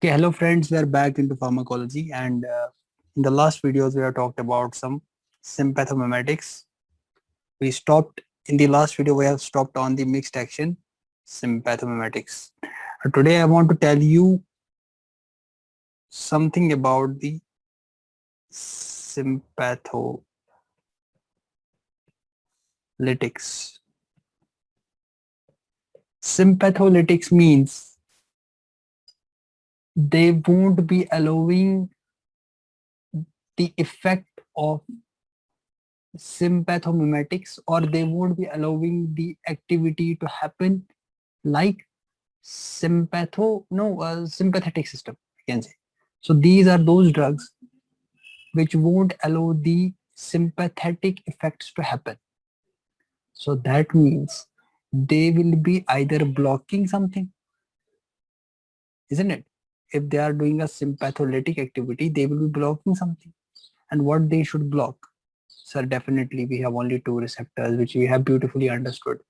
Okay, hello friends, we are back into pharmacology and in the last videos we have talked about some sympathomimetics. We stopped in the last video we have stopped on the mixed action sympathomimetics. Today I want to tell you something about the sympatholytics. Sympatholytics means they won't be allowing the effect of sympathomimetics, or they won't be allowing the activity to happen like sympathetic system, I can say. So these are those drugs which won't allow the sympathetic effects to happen. So that means they will be either blocking something, isn't it? If they are doing a sympatholytic activity, they will be blocking something. And what they should block? So definitely we have only two receptors which we have beautifully understood.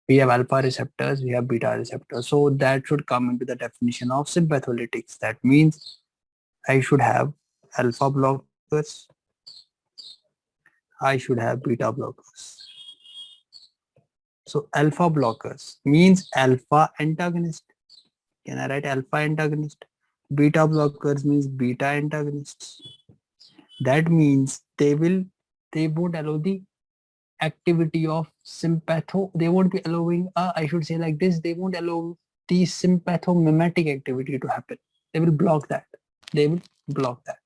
We have alpha receptors, we have beta receptors. So that should come into the definition of sympatholytics. That means I should have alpha blockers, I should have beta blockers. So alpha blockers means alpha antagonist. Can I write alpha antagonist? Beta blockers means beta antagonists. That means they won't allow the activity of they won't be allowing I should say like this, they won't allow the sympathomimetic activity to happen. They will block that. They will block that.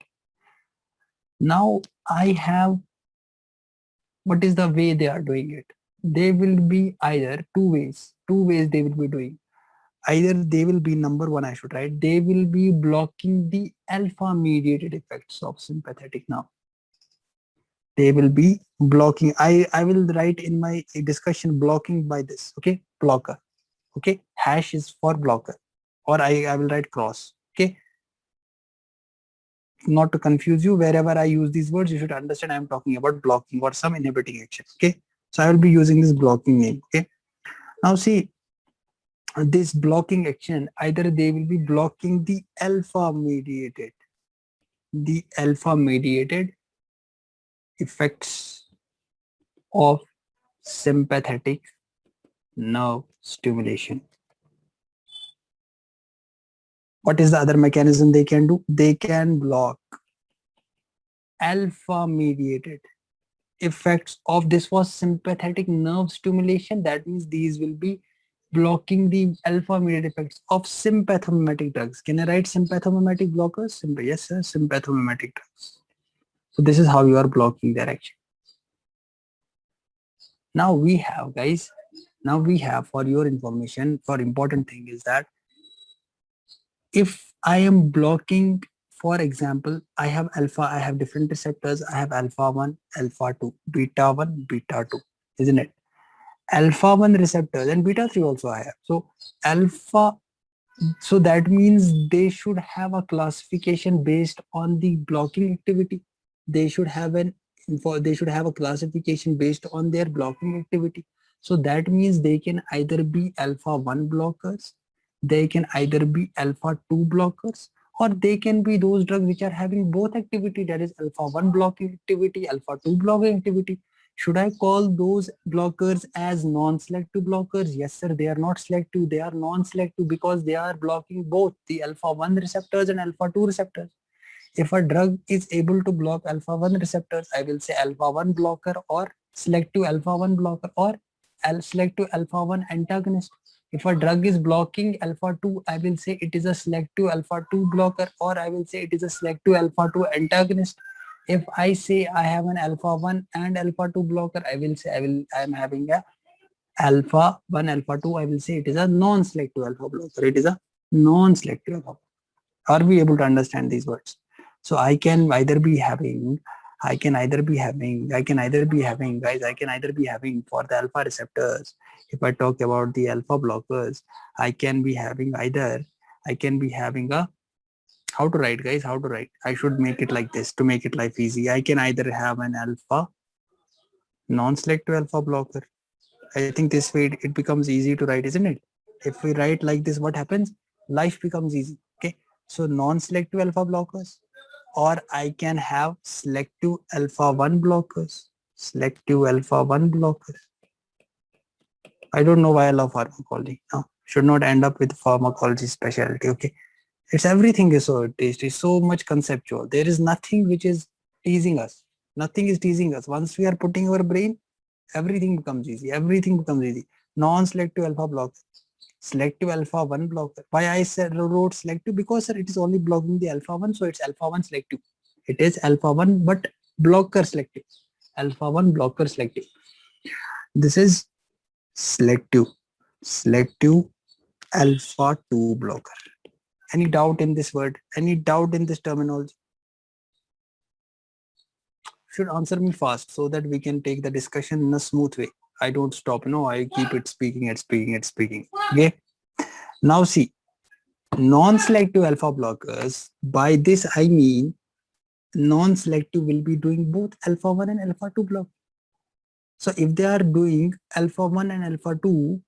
Now I have, what is the way they are doing it? They will be either two ways they will be doing. Either they will be, number one I should write, they will be blocking the alpha mediated effects of sympathetic. Now they will be blocking, I will write in my discussion blocking by this, okay, blocker, okay, hash is for blocker, or I will write cross, okay. Not to confuse you, wherever I use these words you should understand I'm talking about blocking or some inhibiting action, okay. So I will be using this blocking name, okay. Now see, this blocking action, either they will be blocking the alpha mediated effects of sympathetic nerve stimulation. What is the other mechanism they can do? They can block alpha mediated effects of, this was sympathetic nerve stimulation, that means these will be blocking the alpha mediated effects of sympathomimetic drugs. Can I write sympathomimetic blockers? Yes sir, sympathomimetic drugs. So this is how you are blocking their action. Now we have, guys, now we have, for your information, for important thing is that if I am blocking, for example, I have alpha, I have different receptors, I have alpha 1, alpha 2, beta 1, beta 2, isn't it? Alpha 1 receptors and beta 3 also I have. So alpha, so that means they should have a classification based on the blocking activity. They should have they should have a classification based on their blocking activity. So that means they can either be alpha 1 blockers, they can either be alpha 2 blockers, or they can be those drugs which are having both activity, that is alpha 1 blocking activity, alpha 2 blocking activity. Should I call those blockers as non-selective blockers? Yes sir, they are not selective, they are non-selective because they are blocking both the alpha 1 receptors and alpha 2 receptors. If a drug is able to block alpha 1 receptors, I will say alpha 1 blocker or selective alpha 1 blocker or selective alpha 1 antagonist. If a drug is blocking alpha 2, I will say it is a selective alpha 2 blocker, or I will say it is a selective alpha 2 antagonist. If I say I have an alpha 1 and alpha 2 blocker, I will say I am having a alpha 1 alpha 2, I will say it is a non-selective alpha blocker. It is a non-selective alpha. Are we able to understand these words? So I can either be having, guys, I can either be having for the alpha receptors. If I talk about the alpha blockers, I can be having either, I can be having a, how to write, guys, how to write? I should make it like this to make it life easy. I can either have an alpha non-selective alpha blocker. I think this way it becomes easy to write, isn't it? If we write like this, what happens? Life becomes easy. Okay. So non-selective alpha blockers, or I can have selective alpha 1 blockers. Selective alpha 1 blockers. I don't know why I love pharmacology. No, should not end up with pharmacology specialty. Okay. It's everything is so tasty, so much conceptual. There is nothing which is teasing us. Nothing is teasing us. Once we are putting our brain, everything becomes easy. Everything becomes easy. Non-selective alpha blocker, selective alpha 1 blocker. Why I said wrote selective? Because sir, it is only blocking the alpha 1, so it's alpha 1 selective. It is alpha 1 but blocker selective. Alpha 1 blocker selective. This is selective. Selective alpha 2 blocker. Any doubt in this word? Any doubt in this terminology? Should answer me fast so that we can take the discussion in a smooth way. I don't stop. No, I keep it speaking and speaking and speaking. Okay. Now see, non-selective alpha blockers. By this I mean non-selective will be doing both alpha 1 and alpha 2 block. So if they are doing alpha 1 and alpha 2,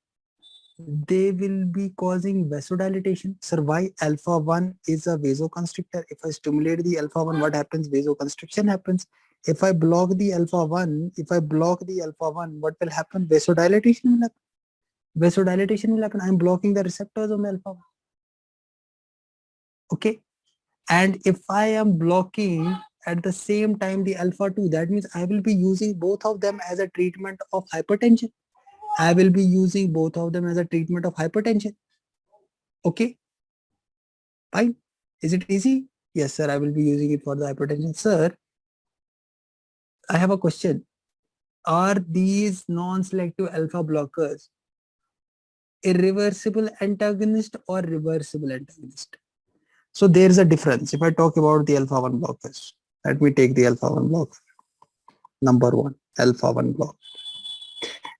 they will be causing vasodilatation. Sir, why alpha 1 is a vasoconstrictor? If I stimulate the alpha 1, what happens? Vasoconstriction happens. If I block the alpha 1, what will happen? Vasodilatation will happen. Vasodilatation will happen. I'm blocking the receptors on the alpha 1. Okay. And if I am blocking at the same time the alpha 2, that means I will be using both of them as a treatment of hypertension. I will be using both of them as a treatment of hypertension. Okay. Fine. Is it easy? Yes, sir. I will be using it for the hypertension. Sir, I have a question. Are these non-selective alpha blockers irreversible antagonist or reversible antagonist? So there is a difference. If I talk about the alpha 1 blockers, let me take the alpha 1 blocker. Number 1, alpha 1 block.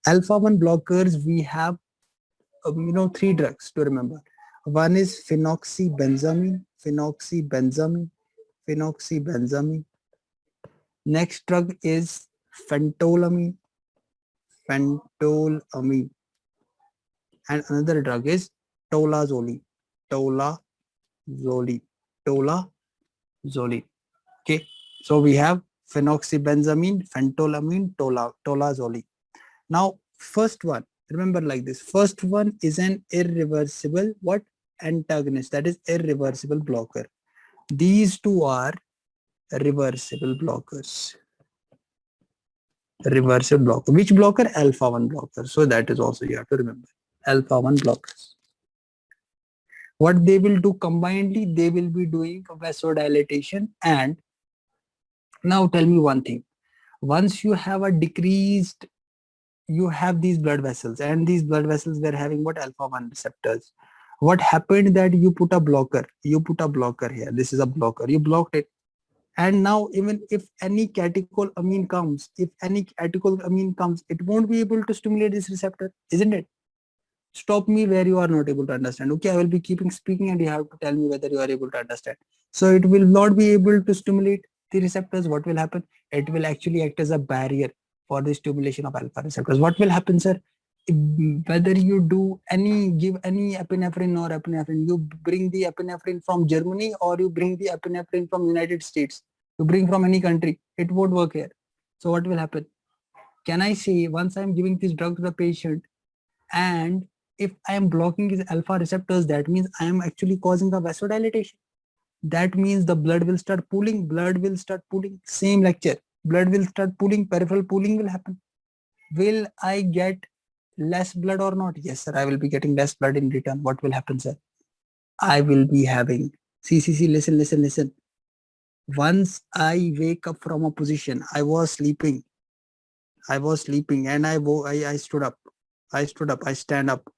Alpha 1 blockers, we have 3 drugs to remember. One is phenoxybenzamine. Next drug is phentolamine. And another drug is tolazole. Okay. So we have phenoxybenzamine, phentolamine, tolazole. Now, first one, remember like this. First one is an irreversible what? Antagonist. That is irreversible blocker. These two are reversible blockers. Reversible blocker. Which blocker? Alpha 1 blocker. So that is also you have to remember. Alpha 1 blockers. What they will do combinedly, they will be doing vasodilatation. And now tell me one thing. Once you have a decreased, you have these blood vessels, and these blood vessels were having what? Alpha 1 receptors. What happened that you put a blocker here. This is a blocker. You blocked it. And now even if any catecholamine comes, it won't be able to stimulate this receptor, isn't it? Stop me where you are not able to understand. Okay, I will be keeping speaking and you have to tell me whether you are able to understand. So it will not be able to stimulate the receptors. What will happen? It will actually act as a barrier for the stimulation of alpha receptors. What will happen, sir? Whether you give any epinephrine or epinephrine, you bring the epinephrine from Germany or you bring the epinephrine from United States, you bring from any country, it won't work here. So what will happen? Can I say once I'm giving this drug to the patient, and if I am blocking his alpha receptors, that means I am actually causing the vasodilatation. That means the blood will start pooling. Same lecture. Blood will start pooling. Peripheral pooling will happen. Will I get less blood or not? Yes, sir. I will be getting less blood in return. What will happen, sir? I will be having. See. Listen. Once I wake up from a position, I was sleeping, and I stood up. I stand up.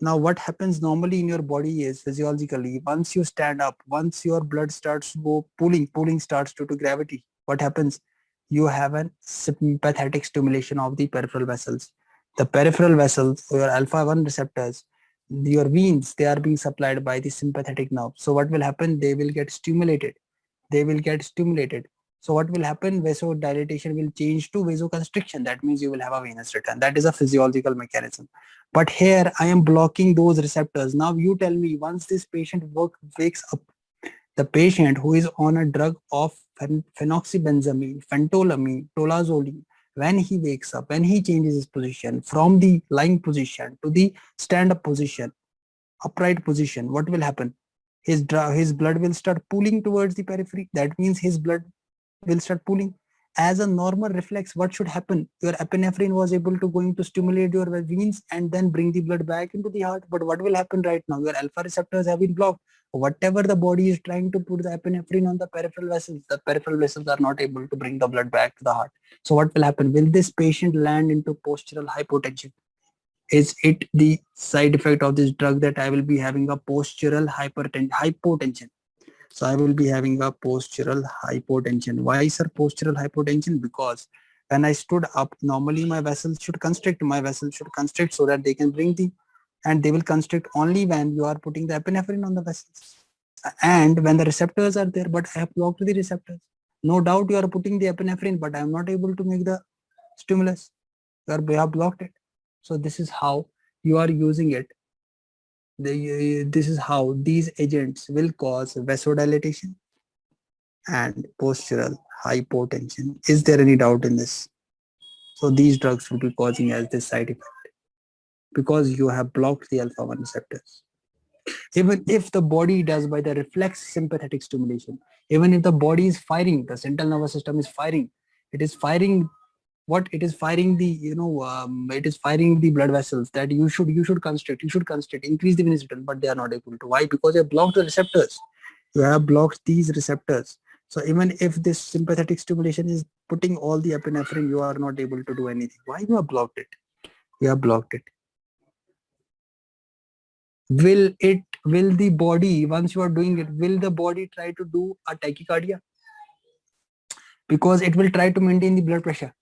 Now what happens normally in your body is physiologically, once you stand up, once your blood starts to go pooling starts due to gravity, what happens? You have a sympathetic stimulation of the peripheral vessels. The peripheral vessels, your alpha 1 receptors, your veins, they are being supplied by the sympathetic nerve. So what will happen? They will get stimulated. So what will happen? Vasodilatation will change to vasoconstriction. That means you will have a venous return. That is a physiological mechanism. But here I am blocking those receptors. Now you tell me, once this patient wakes up, the patient who is on a drug of phenoxybenzamine, phentolamine, tolazoline, when he wakes up, when he changes his position from the lying position to the stand-up position, upright position, what will happen? His blood will start pooling towards the periphery. That means his blood will start pooling. As a normal reflex, what should happen? Your epinephrine was able to going to stimulate your veins and then bring the blood back into the heart. But what will happen right now? Your alpha receptors have been blocked. Whatever the body is trying to put the epinephrine on the peripheral vessels are not able to bring the blood back to the heart. So what will happen? Will this patient land into postural hypotension? Is it the side effect of this drug that I will be having a postural hypotension? So I will be having a postural hypotension. Why, sir, postural hypotension? Because when I stood up, normally my vessels should constrict. My vessels should constrict so that they can bring the, and they will constrict only when you are putting the epinephrine on the vessels. And when the receptors are there, but I have blocked the receptors. No doubt you are putting the epinephrine, but I am not able to make the stimulus. You have blocked it. So this is how you are using it. This is how these agents will cause vasodilatation and postural hypotension. Is there any doubt in this? So these drugs will be causing as this side effect because you have blocked the alpha 1 receptors. Even if the body does by the reflex sympathetic stimulation, even if the body is firing, the central nervous system is firing, it is firing what? It is firing the, it is firing the blood vessels that you should constrict, increase the venous return, but they are not able to. Why? Because you have blocked the receptors. You have blocked these receptors. So even if this sympathetic stimulation is putting all the epinephrine, you are not able to do anything. Why? You have blocked it. You have blocked it. Will the body, once you are doing it, will the body try to do a tachycardia? Because it will try to maintain the blood pressure.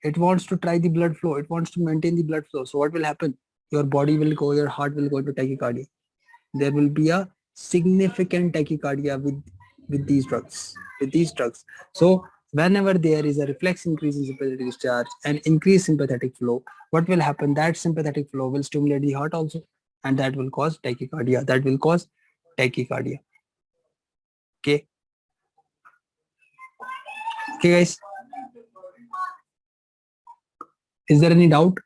It wants to try the blood flow. It wants to maintain the blood flow. So what will happen? Your body will go, your heart will go into tachycardia. There will be a significant tachycardia with these drugs. So whenever there is a reflex increase in sympathetic discharge and increased sympathetic flow, what will happen? That sympathetic flow will stimulate the heart also, and that will cause tachycardia. Okay. Okay, guys. Is there any doubt?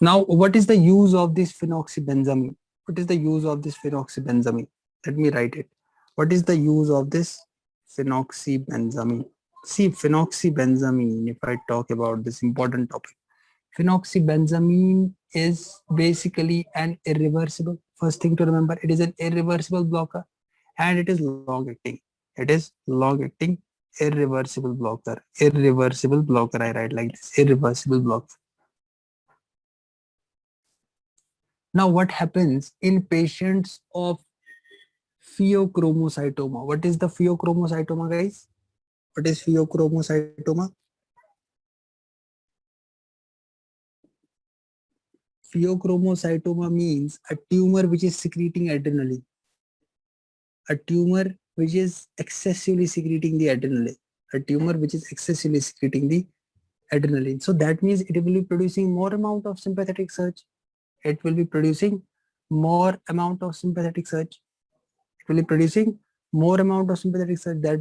Now, what is the use of this phenoxybenzamine? Let me write it. What is the use of this phenoxybenzamine? See, phenoxybenzamine, if I talk about this important topic, phenoxybenzamine is basically an irreversible, first thing to remember, it is an irreversible blocker and it is long acting. Irreversible blocker. I write like this, irreversible blocker. Now, what happens in patients of pheochromocytoma? What is the pheochromocytoma, guys? What is pheochromocytoma? Pheochromocytoma means a tumor which is secreting adrenaline. A tumor which is excessively secreting the adrenaline. So that means it will be producing more amount of sympathetic surge. That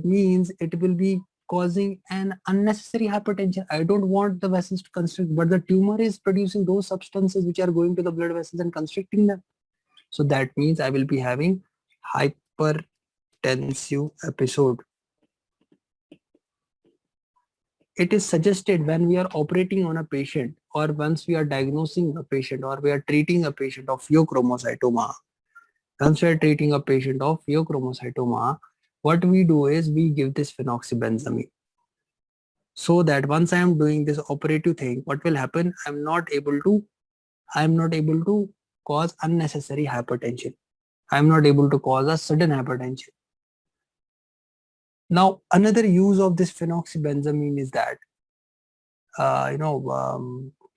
means it will be causing an unnecessary hypertension. I don't want the vessels to constrict, but the tumor is producing those substances which are going to the blood vessels and constricting them. So that means I will be having hypertensive episode. It is suggested when we are operating on a patient or once we are diagnosing a patient or we are treating a patient of pheochromocytoma. What we do is we give this phenoxybenzamine. So that once I am doing this operative thing, what will happen? I am not able to cause unnecessary hypertension. I am not able to cause a sudden hypertension. Now, another use of this phenoxybenzamine is that,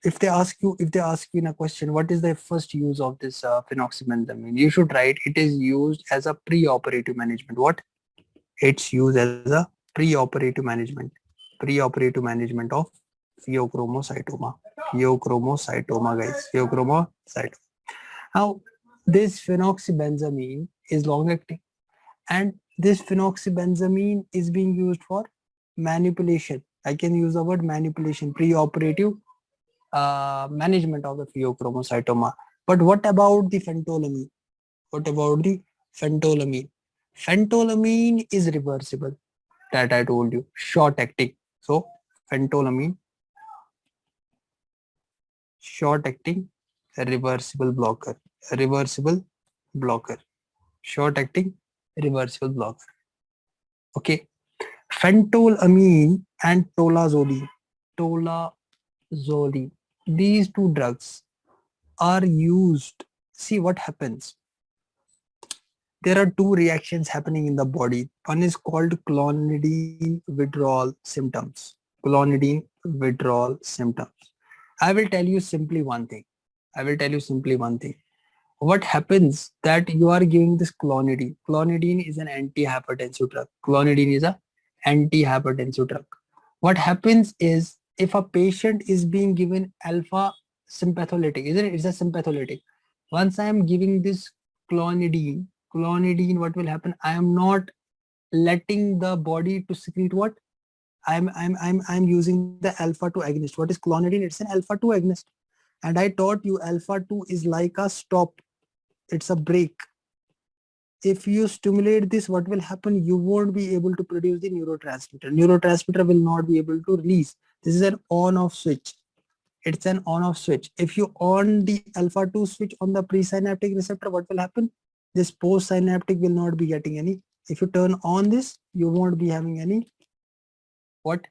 if they ask you in a question, what is the first use of this phenoxybenzamine, you should write it is used as a pre-operative management. What? It's used as a pre-operative management of pheochromocytoma. Pheochromocytoma, guys. Pheochromocytoma. Now, this phenoxybenzamine is long acting, and this phenoxybenzamine is being used for manipulation. I can use the word manipulation, pre-operative management of the pheochromocytoma. But what about the phentolamine? What about the phentolamine? Phentolamine is reversible, that I told you, short acting. So phentolamine, short acting, reversible blocker, reversible blocker, short acting, reversible blocker. Okay. Phentolamine and tolazoli, these two drugs are used. See what happens. There are two reactions happening in the body. One is called clonidine withdrawal symptoms. Clonidine withdrawal symptoms. I will tell you simply one thing. What happens that you are giving this clonidine. Clonidine is an antihypertensive drug. What happens is, if a patient is being given alpha sympatholytic, isn't it? It's a sympatholytic. Once I am giving this clonidine, what will happen? I am not letting the body to secrete what? I'm using the alpha 2 agonist. What is clonidine? It's an alpha 2 agonist. And I taught you alpha 2 is like a stop. It's a break. If you stimulate this, what will happen? You won't be able to produce the neurotransmitter will not be able to release. This is an on off switch. It's an on off switch. If you on the alpha 2 switch on the presynaptic receptor, what will happen? This postsynaptic will not be getting any. If you turn on this, you won't be having any what?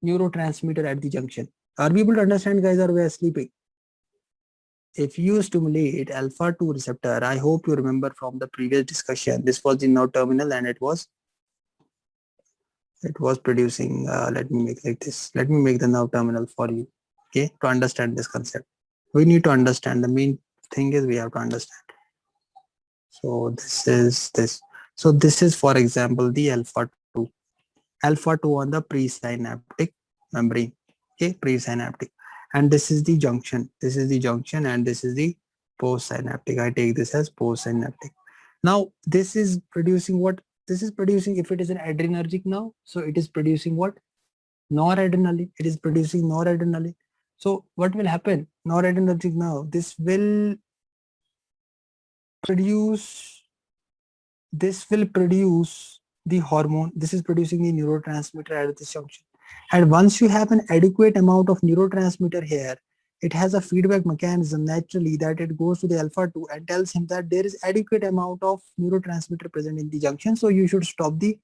Neurotransmitter at the junction. Are we able to understand, guys, or we are sleeping? If you stimulate alpha 2 receptor, I hope you remember from the previous discussion, this was the nerve terminal and it was producing, let me make like this. Let me make the nerve terminal for you, okay, to understand this concept. We need to understand. The main thing is we have to understand. So this is this. So this is, for example, the alpha 2 on the presynaptic membrane, okay, presynaptic. And this is the junction. And this is the postsynaptic. I take this as postsynaptic. Now this is producing what? This is producing, if it is an adrenergic nerve, so it is producing what? Noradrenaline. It is producing noradrenaline. So what will happen? Noradrenergic nerve, this will produce the hormone. This is producing the neurotransmitter at this junction. And once you have an adequate amount of neurotransmitter here, it has a feedback mechanism naturally that it goes to the alpha 2 and tells him that there is adequate amount of neurotransmitter present in the junction. So you should stop the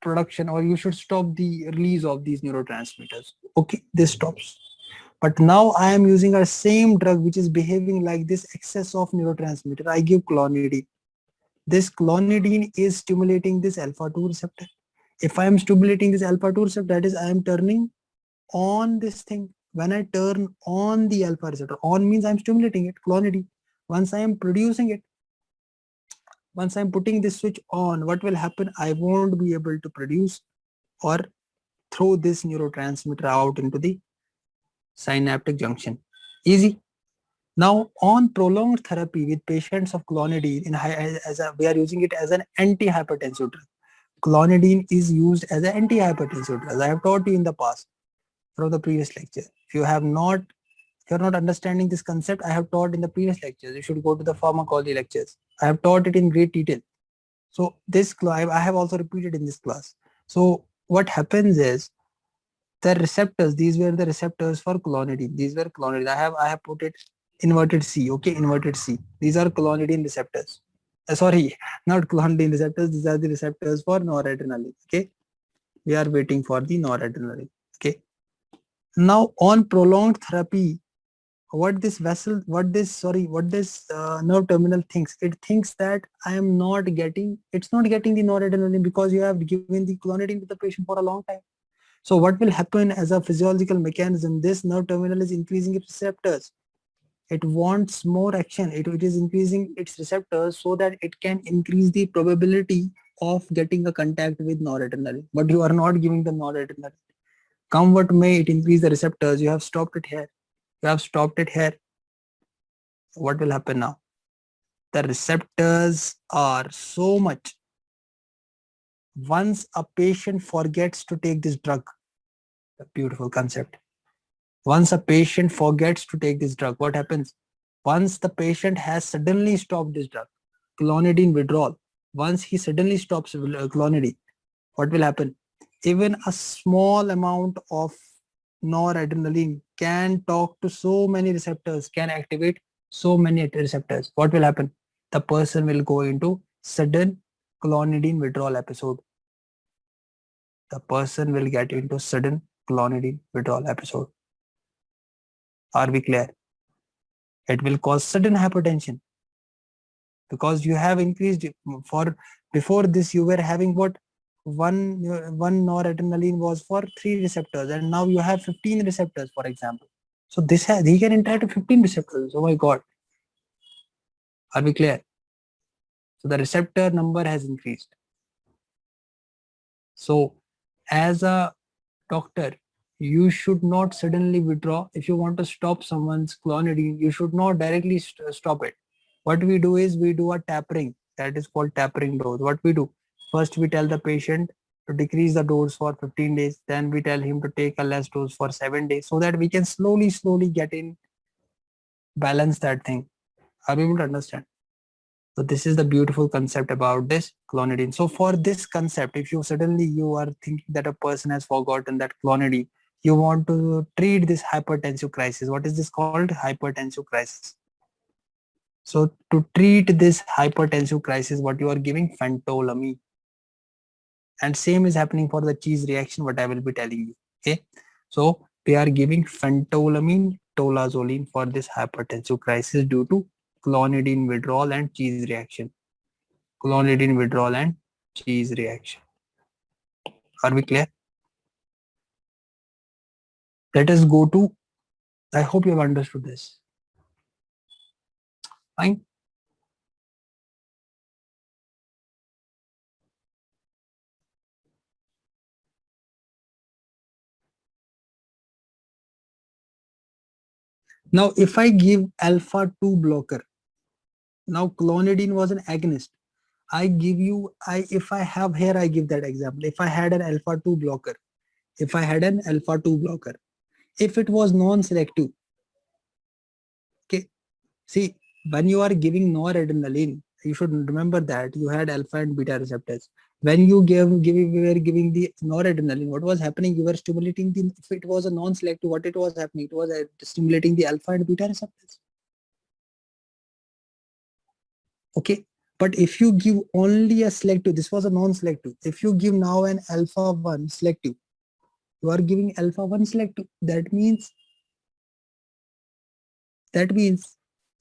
production, or you should stop the release of these neurotransmitters. Okay, this stops. But now I am using a same drug which is behaving like this excess of neurotransmitter. I give clonidine. This clonidine is stimulating this alpha 2 receptor. If I am stimulating this alpha 2 receptor, that is, I am turning on this thing. When I turn on the alpha receptor, on means I am stimulating it, clonidine. Once I am producing it, once I am putting this switch on, what will happen? I won't be able to produce or throw this neurotransmitter out into the synaptic junction. Easy. Now, on prolonged therapy with patients of clonidine, we are using it as an antihypertensive drug. Clonidine is used as an antihypertensive drug. I have taught you in the past from the previous lecture. If you're not understanding this concept, I have taught in the previous lectures. You should go to the pharmacology lectures. I have taught it in great detail. So this I have also repeated in this class. So what happens is, the receptors, these were the receptors for clonidine. These were clonidine. I have put it inverted C. Okay, inverted C. These are clonidine receptors. Sorry, not clonidine receptors. These are the receptors for noradrenaline. Okay, we are waiting for the noradrenaline. Okay. Now on prolonged therapy, what this nerve terminal thinks, it thinks that it's not getting the noradrenaline because you have given the clonidine to the patient for a long time. So what will happen as a physiological mechanism? This nerve terminal is increasing its receptors. It wants more action. It is increasing its receptors so that it can increase the probability of getting a contact with noradrenaline. But you are not giving the noradrenaline. Come what may, it increase the receptors. You have stopped it here. You have stopped it here. What will happen now? The receptors are so much. Once a patient forgets to take this drug, a beautiful concept. Once a patient forgets to take this drug, what happens? Once the patient has suddenly stopped this drug, clonidine withdrawal, once he suddenly stops clonidine, what will happen? Even a small amount of noradrenaline can talk to so many receptors, can activate so many receptors. What will happen? The person will go into sudden clonidine withdrawal episode. The person will get into sudden clonidine withdrawal episode. Are we clear? It will cause sudden hypertension because you have increased for before this you were having what one noradrenaline was for 3 receptors and now you have 15 receptors, for example. So this has he can interact to 15 receptors. Oh my god. Are we clear? So the receptor number has increased. So as a doctor, you should not suddenly withdraw. If you want to stop someone's clonidine, you should not directly stop it. What we do is we do a tapering. That is called tapering dose. What we do? First, we tell the patient to decrease the dose for 15 days. Then we tell him to take a less dose for 7 days so that we can slowly get in, balance that thing. Are we able to understand? So this is the beautiful concept about this clonidine. So for this concept, if you suddenly you are thinking that a person has forgotten that clonidine, you want to treat this hypertensive crisis. What is this called? Hypertensive crisis. So to treat this hypertensive crisis, what you are giving? Phentolamine. And same is happening for the cheese reaction, what I will be telling you. Okay. So we are giving phentolamine, tolazoline for this hypertensive crisis due to clonidine withdrawal and cheese reaction. Clonidine withdrawal and cheese reaction. Are we clear? Let us go to, I hope you have understood this. Fine. Now, if I give alpha 2 blocker, now clonidine was an agonist. I give you, if I have here, I give that example. If I had an alpha 2 blocker, if I had an alpha 2 blocker, if it was non-selective, okay, see, when you are giving noradrenaline, you should remember that you had alpha and beta receptors. When you were giving the noradrenaline, what was happening? You were stimulating the, if it was a non-selective, what it was happening? It was stimulating the alpha and beta receptors. Okay. But if you give only a selective, this was a non-selective. If you give now an alpha 1 selective, you are giving alpha 1 selective. That means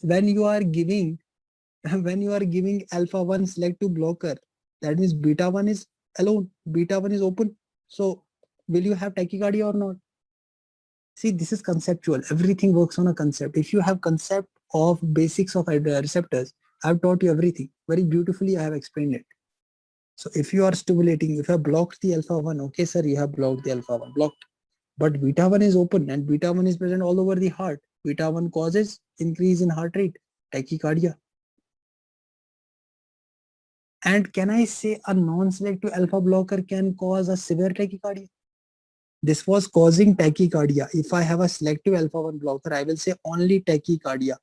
when you are giving alpha 1 selective blocker, that means beta 1 is alone, beta 1 is open. So will you have tachycardia or not? See, this is conceptual. Everything works on a concept. If you have concept of basics of receptors, I've taught you everything very beautifully. I have explained it. So if you are stimulating, if I blocked the alpha 1, okay sir, you have blocked the alpha 1, blocked. But beta 1 is open and beta 1 is present all over the heart. Beta 1 causes increase in heart rate, tachycardia. And can I say a non-selective alpha blocker can cause a severe tachycardia? This was causing tachycardia. If I have a selective alpha 1 blocker, I will say only tachycardia.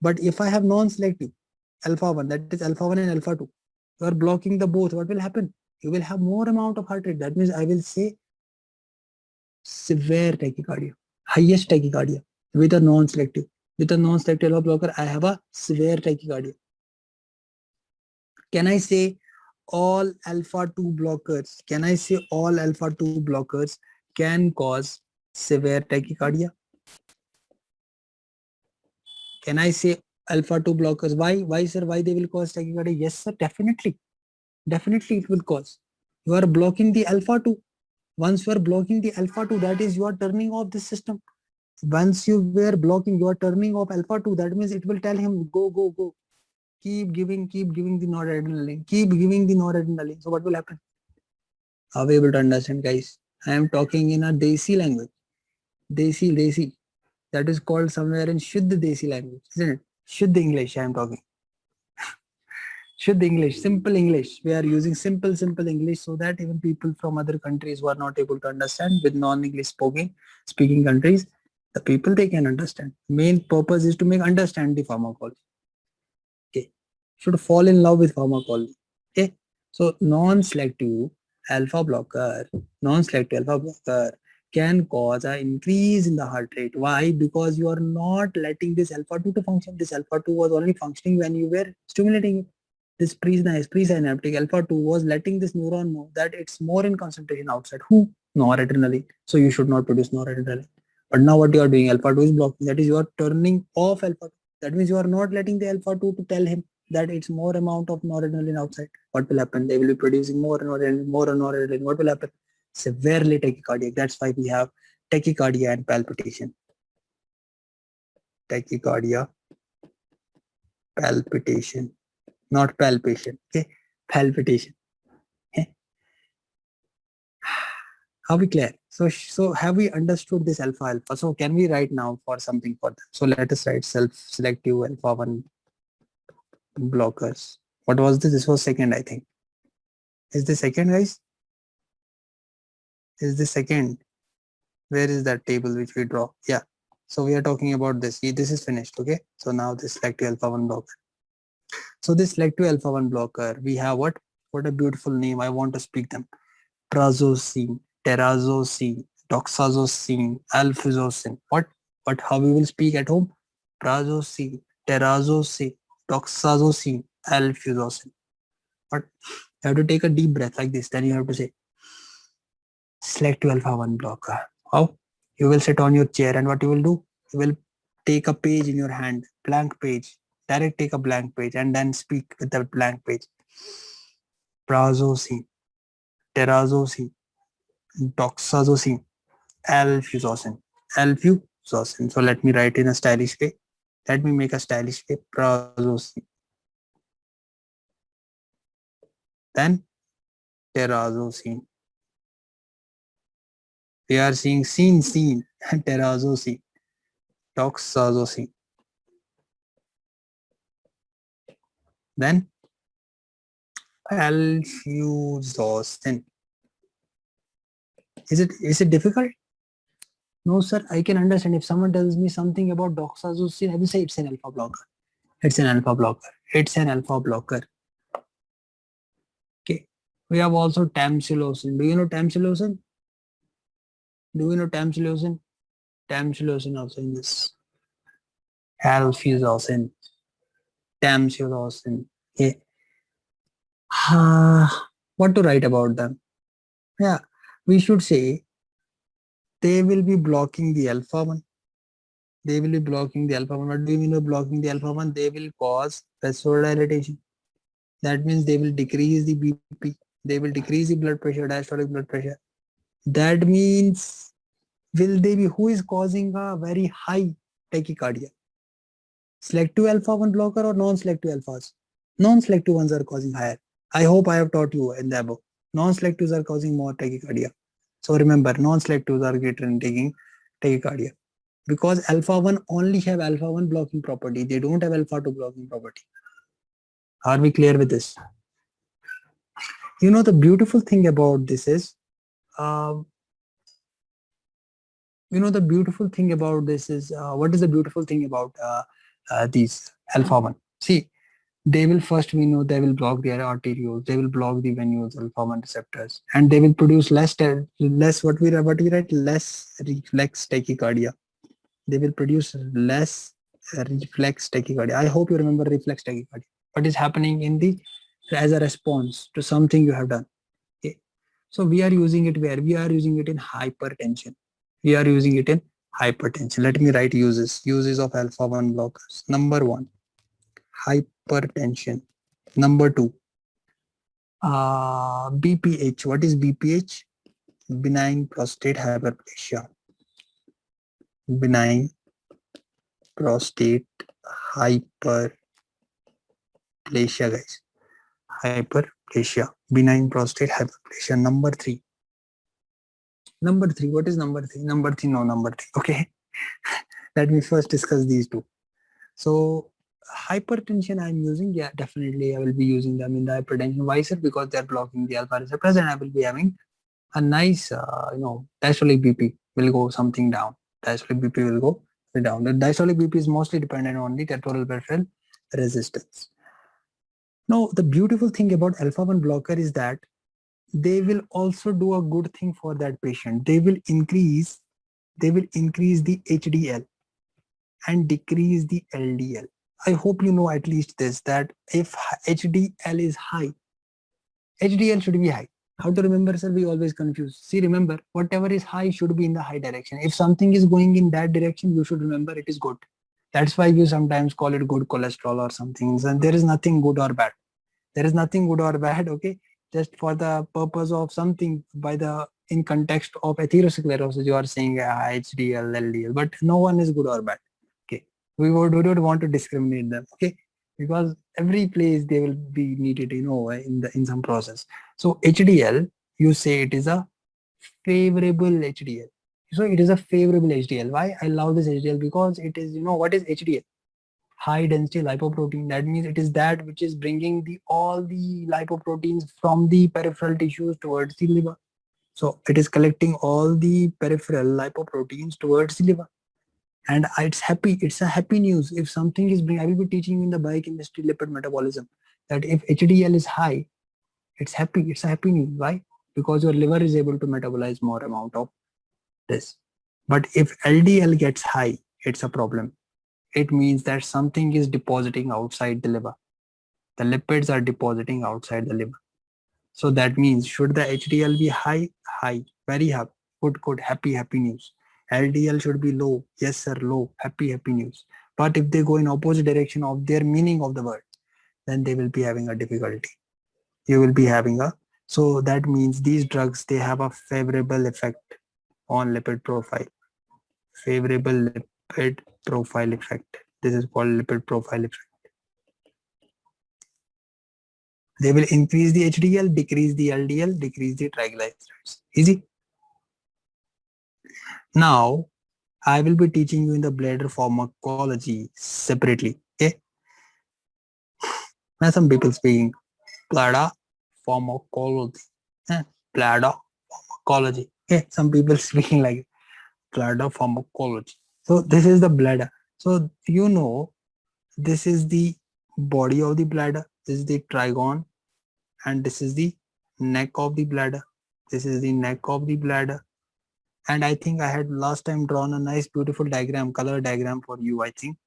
But if I have non-selective alpha 1, that is alpha 1 and alpha 2, you are blocking the both, what will happen? You will have more amount of heart rate. That means I will say severe tachycardia, highest tachycardia with a non-selective. With a non-selective alpha blocker, I have a severe tachycardia. Can I say all alpha 2 blockers? Can I say all alpha 2 blockers can cause severe tachycardia? Can I say alpha 2 blockers? Why sir? Why they will cause tachycardia? Yes sir, definitely. Definitely it will cause. You are blocking the alpha 2. Once you are blocking the alpha 2, that is you are turning off the system. Once you were blocking, you are turning off alpha 2, that means it will tell him go, go, go. Keep giving the noradrenaline, keep giving the noradrenaline. So what will happen? Are we able to understand, guys? I am talking in a Desi language. Desi. That is called somewhere in Shuddha Desi language, isn't it? Shuddha English I am talking. Shuddha English, simple English. We are using simple English so that even people from other countries who are not able to understand with non-English speaking countries, the people they can understand. Main purpose is to make understand the pharmacology. Okay. Should fall in love with pharmacology. Okay. So non-selective alpha blocker, can cause an increase in the heart rate. Why? Because you are not letting this alpha 2 to function. This alpha 2 was only functioning when you were stimulating it. This presynaptic alpha 2 was letting this neuron know that it's more in concentration outside. Who? Noradrenaline. So you should not produce noradrenaline. But now what you are doing, alpha 2 is blocking. That is, you are turning off alpha 2. That means you are not letting the alpha 2 to tell him that it's more amount of noradrenaline outside. What will happen? They will be producing more noradrenaline. What will happen? Severely tachycardic. That's why we have tachycardia and palpitation. Tachycardia, palpitation, not palpation. Okay, palpitation. Okay. Are we clear? So have we understood this alpha? So can we write now for something for them? So let us write self-selective alpha 1 blockers. What was this? This was second, I think. Is this second, guys? Is this second? Where is that table which we draw? Yeah. So we are talking about this. This is finished. Okay. So now this selective alpha 1 blocker. So this selective alpha 1 blocker, we have what? What a beautiful name. I want to speak them. Prazosin, terazosin, doxazosin, alfuzosin. What? How we will speak at home? Prazosin, terazosin, doxazosin, alfuzosin. But you have to take a deep breath like this. Then you have to say selective alpha 1 blocker. How? You will sit on your chair and what you will do? You will take a page in your hand, blank page. Direct take a blank page and then speak with that blank page. Prazosin, terazosin, doxazosin, alfuzosin. Alfuzosin. So let me write in a stylish way. Let me make a stylish way. Prazosin. Then terazosin. We are seeing scene, terazosin, doxazosin. Then alfuzosin. Is it difficult? No, sir. I can understand. If someone tells me something about doxazosin, I will say it's an alpha blocker. It's an alpha blocker. It's an alpha blocker. Okay. We have also tamsulosin. Do you know tamsulosin? Do you know tamsulosin? Tamsulosin also in this. Alfuzosin. Tamsulosin. Okay. What to write about them? Yeah, we should say they will be blocking the alpha 1. They will be blocking the alpha 1. What do you mean by blocking the alpha 1? They will cause vasodilatation. That means they will decrease the BP. They will decrease the blood pressure, diastolic blood pressure. That means who is causing a very high tachycardia? Selective alpha 1 blocker or non-selective alphas? Non-selective ones are causing higher. I hope I have taught you in the above. Non-selectives are causing more tachycardia. So remember, non-selectives are greater in taking tachycardia. Because alpha 1 only have alpha 1 blocking property. They don't have alpha 2 blocking property. Are we clear with this? You know, the beautiful thing about this is, what is the beautiful thing about these alpha 1? See, they will first, we know they will block their arterioles, they will block the venules, alpha 1 receptors, and they will produce less what we write, less reflex tachycardia. They will produce less reflex tachycardia. I hope you remember reflex tachycardia. What is happening as a response to something you have done. Okay. So we are using it where? We are using it in hypertension. Let me write uses of alpha 1 blockers. Number 1, hypertension. Number 2, BPH. What is BPH? benign prostate hyperplasia. Benign prostate hyperplasia, guys. Hyperplasia. Benign prostate hyperplasia. Number three. Number three. What is number three? Number three. No, number three. Okay. Let me first discuss these two. So hypertension I'm using, yeah, definitely I will be using them in the hypertension. Why, sir? Because they're blocking the alpha receptors, and I will be having a nice, diastolic BP will go something down. Diastolic BP will go down. The diastolic BP is mostly dependent on the temporal peripheral resistance. Now, the beautiful thing about alpha-1 blocker is that they will also do a good thing for that patient. They will increase the HDL and decrease the LDL. I hope you know at least this, that if HDL is high, HDL should be high. How to remember, sir? We always confuse. See, remember, whatever is high should be in the high direction. If something is going in that direction, you should remember it is good. That's why you sometimes call it good cholesterol or something. And there is nothing good or bad. There is nothing good or bad, okay? Just for the purpose of something, in context of atherosclerosis, you are saying HDL, LDL, but no one is good or bad. Okay, we don't want to discriminate them, okay? Because every place they will be needed, in some process. So HDL, you say it is a favorable HDL. So it is a favorable HDL. Why I love this HDL? Because it is, what is HDL? High density lipoprotein. That means it is that which is bringing all the lipoproteins from the peripheral tissues towards the liver. So it is collecting all the peripheral lipoproteins towards the liver. And it's a happy news. If something is I will be teaching you in the biochemistry lipid metabolism that if HDL is high, it's a happy news. Why? Because your liver is able to metabolize more amount of this. But if LDL gets high, it's a problem. It means that something is depositing outside the liver. The lipids are depositing outside the liver. So that means, should the HDL be high? High, very happy, good, happy news. LDL should be low, yes sir, low, happy news. But if they go in opposite direction of their meaning of the word, then they will be having a difficulty. You will be having so that means these drugs, they have a favorable effect on lipid profile. Favorable lipid profile effect. This is called lipid profile effect. They will increase the HDL, decrease the LDL, decrease the triglycerides. Easy. Now, I will be teaching you in the bladder pharmacology separately. Okay. Now, some people speaking bladder pharmacology. Bladder pharmacology. Okay. Some people speaking like bladder pharmacology. So this is the bladder. So this is the body of the bladder. This is the trigone, and this is the neck of the bladder. This is the neck of the bladder. And I think I had last time drawn a nice beautiful diagram, color diagram for you, I think,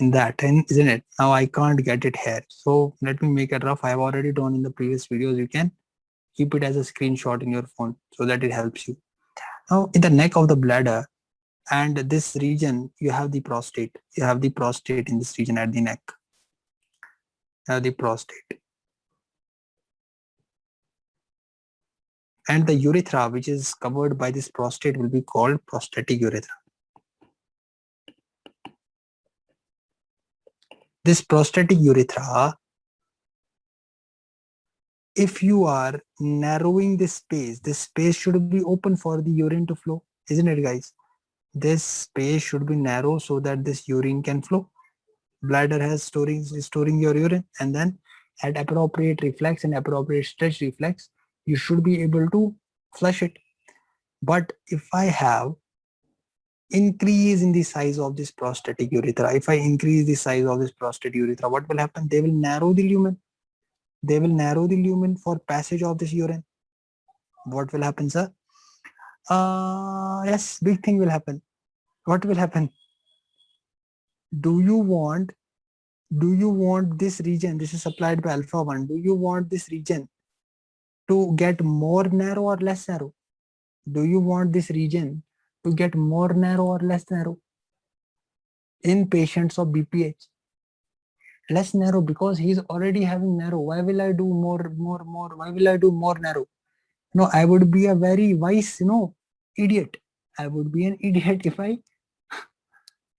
in that, and isn't it? Now I can't get it here. So let me make it rough. I have already drawn in the previous videos. You can keep it as a screenshot in your phone so that it helps you. Now in the neck of the bladder and this region, you have the prostate. You have the prostate in this region at the neck. You have the prostate. And the urethra, which is covered by this prostate, will be called prostatic urethra. This prostatic urethra, if you are narrowing this space should be open for the urine to flow, isn't it, guys? This space should be narrow so that this urine can flow. Bladder has storing your urine, and then at appropriate reflex and appropriate stretch reflex, you should be able to flush it. But if I have increase in the size of this prostatic urethra, if I increase the size of this prostatic urethra, what will happen? They will narrow the lumen. They will narrow the lumen for passage of this urine. What will happen, sir? Yes, big thing will happen. What will happen? Do you want this region? This is supplied by alpha-1. Do you want this region to get more narrow or less narrow? Do you want this region to get more narrow or less narrow? In patients of BPH, less narrow, because he's already having narrow. Why will I do more? Why will I do more narrow? No, I would be a very wise, idiot. I would be an idiot if I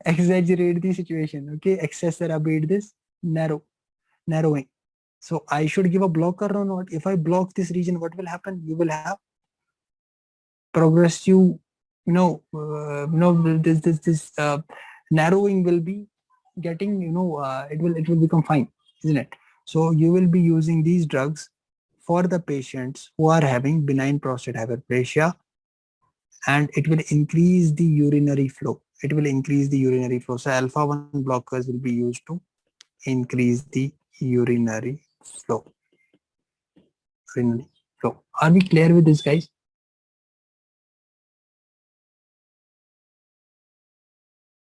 exaggerate the situation. Okay, exacerbate this narrowing. So I should give a blocker or not? If I block this region, what will happen? You will have progressive, this narrowing will be getting, it will become fine, isn't it? So you will be using these drugs for the patients who are having benign prostate hyperplasia, and it will increase the urinary flow. It will increase the urinary flow. So alpha 1 blockers will be used to increase the urinary flow. Urinary flow. Are we clear with this, guys?